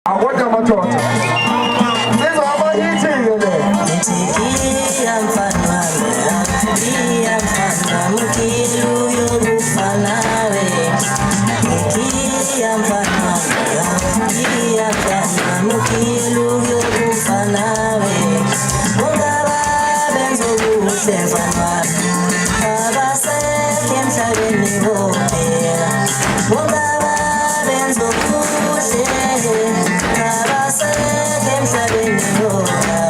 Akwata matota. Sizo abayithile. Nitikia mfano ya mfano mkilu yorufanawe. Nitikia mfano ya mfano mkilu yorufanawe. Mungaba benzo buse mfano. Baba se kemsa beni hopera. Mungaba benzo buse. Baba se kemsa beni hopera.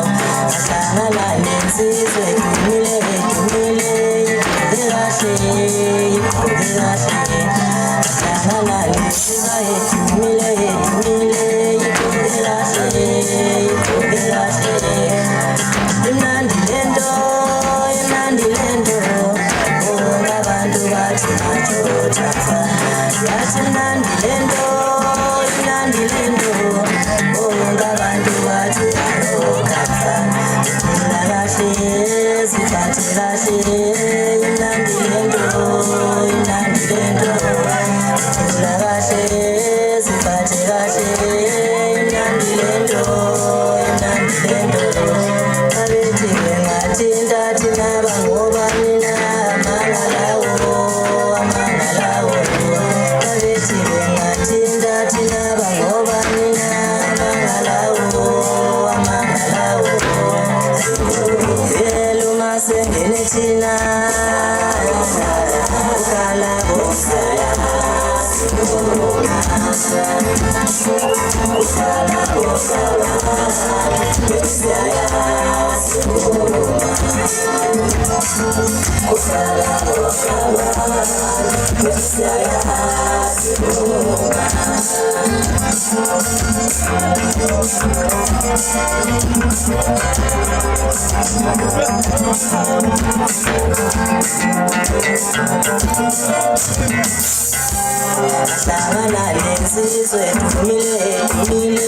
Mile, mile,